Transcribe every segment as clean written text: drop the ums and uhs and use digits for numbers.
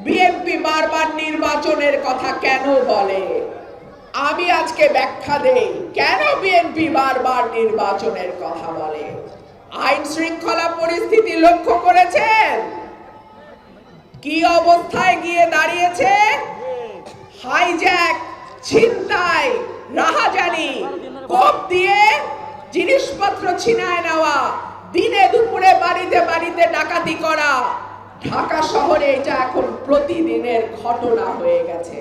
BNP বারবার নির্বাচনের কথা কেন বলে? আমি আজকে ব্যাখ্যা দেই কেন বিএনপি বারবার নির্বাচনের কথা বলে। আইন শৃঙ্খলা পরিস্থিতি লক্ষ্য করেছেন কি অবস্থায় গিয়ে দাঁড়িয়েছে? হাইজ্যাক, ছিনতাই, রাহাজানি, কোপ দিয়ে জিনিসপত্র ছিনায় নেওয়া, দিনে দুপুরে বাড়িতে বাড়িতে ডাকাতি করা, ঢাকা শহরে এটা এখন প্রতিদিনের ঘটনা হয়ে গেছে।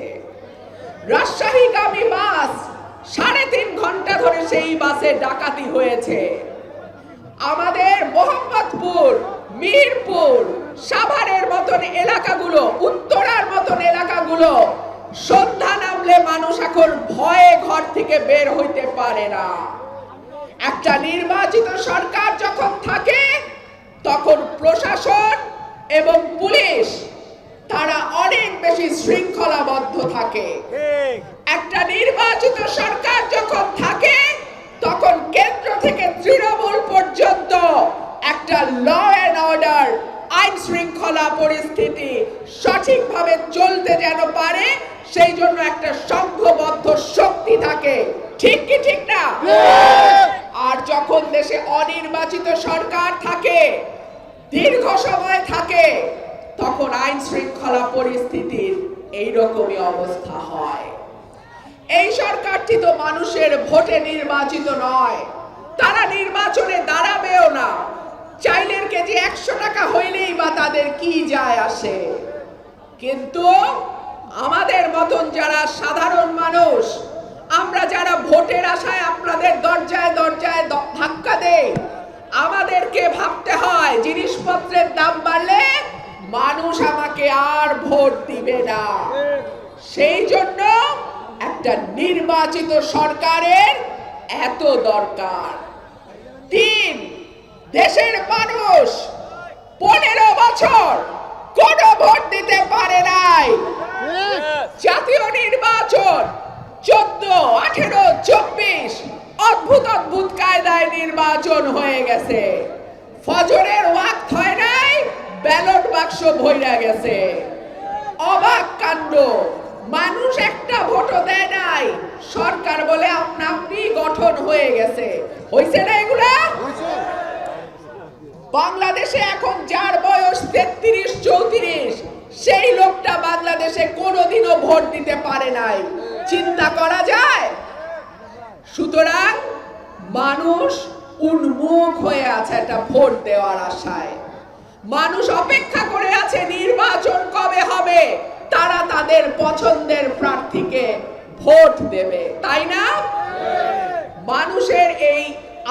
রাজশাহীগামী বাস 3.5 ঘন্টা ধরে সেই বাসে ডাকাতি হয়েছে। আমাদের মোহাম্মদপুর, মিরপুর, সাভারের মতন এলাকাগুলো, উত্তরার মতন এলাকাগুলো সন্ধ্যা নামলে মানুষ এখন ভয়ে ঘর থেকে বের হইতে পারে না। একটা নির্বাচিত সরকার যখন থাকে তখন প্রশাসন এবং পুলিশ তারা অনেক বেশি শৃঙ্খলাবদ্ধ থাকে। একটা নির্বাচিত সরকার যখন থাকে তখন কেন্দ্র থেকে তৃণমূল পর্যন্ত একটা ল এন্ড অর্ডার, আইন শৃঙ্খলা পরিস্থিতি সঠিকভাবে চলতে যেন পারে সেই জন্য একটা সংঘবদ্ধ শক্তি থাকে। ঠিক কি ঠিক না? আর যখন দেশে অনির্বাচিত সরকার থাকে, দীর্ঘ সময় থাকে, তখন আইন শৃঙ্খলা পরিস্থিতির এইরকমই অবস্থা হয়। এই সরকারটি তো মানুষের ভোটে নির্বাচিত নয়, তারা নির্বাচনে দাঁড়াবেও না। চাইলের কেজি 100 টাকা হইলেই বা তাদের কি যায় আসে। কিন্তু আমাদের মতন যারা সাধারণ মানুষ, আমরা যারা ভোটের আশায় আপনাদের দরজায় দরজায় ধাক্কা দেই, আমাদেরকে ভাবতে হয় জিনিসপত্রের দাম বাড়লে মানুষ আমাকে আর ভোট দিবে না। সেই জন্য একটা নির্বাচিত সরকারের এত দরকার। 3, দেশের মানুষ 15 বছর কোন ভোট দিতে পারে নাই। জাতীয় নির্বাচন 14, 18, 24 অদ্ভুত অদ্ভুত কায়দায় নির্বাচন হয়ে গেছে। ফজরের ওয়াক্ত হয় নাই, ব্যালট বাক্স ভইরা গেছে। অবাক কাণ্ড, মানুষ একটা ভোটও দেয় নাই, সরকার বলে আপনি গঠন হয়ে গেছে। হইছে না এগুলা? বাংলাদেশে এখন যার বয়স 33-34 সেই লোকটা বাংলাদেশে কোনোদিনও ভোট দিতে পারে নাই। চিন্তা করা যায়? সুতরাং মানুষ উন্মুখ হয়ে আছে একটা ভোট দেওয়ার আশায়। মানুষ অপেক্ষা করে আছে নির্বাচন কবে হবে, তারা তাদের পছন্দের প্রার্থীকে ভোট দেবে, তাই না? মানুষের এই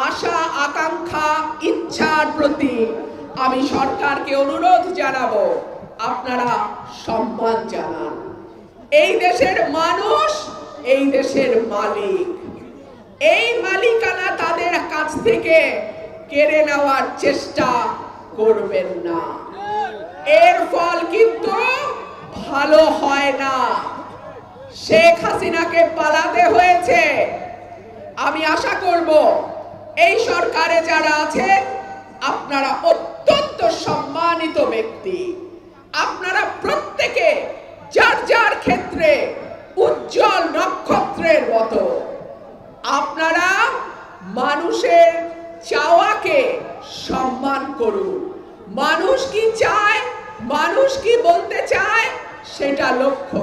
আশা, আকাঙ্ক্ষা, ইচ্ছার প্রতি আমি সরকারকে অনুরোধ জানাবো, আপনারা সম্মান জানান। এই দেশের মানুষ এই দেশের মালিক। এই মালিকানা তাদের কাছ থেকে কেড়ে নেওয়ার চেষ্টা করবেন না। এর ফল কিন্তু ভালো হয় না। শেখ হাসিনাকে পালাতে হয়েছে। আমি আশা করব এই সরকারে যারা আছেন আপনারা অত্যন্ত সম্মানিত ব্যক্তি। আপনারা প্রত্যেকে যার যার ক্ষেত্রে উজ্জ্বল নক্ষত্রের মতো। আপনারা মানুষের চাওয়াকে সম্মান করুন। মানুষ কি চায়, মানুষ কি বলতে চায় সেটা লক্ষ্য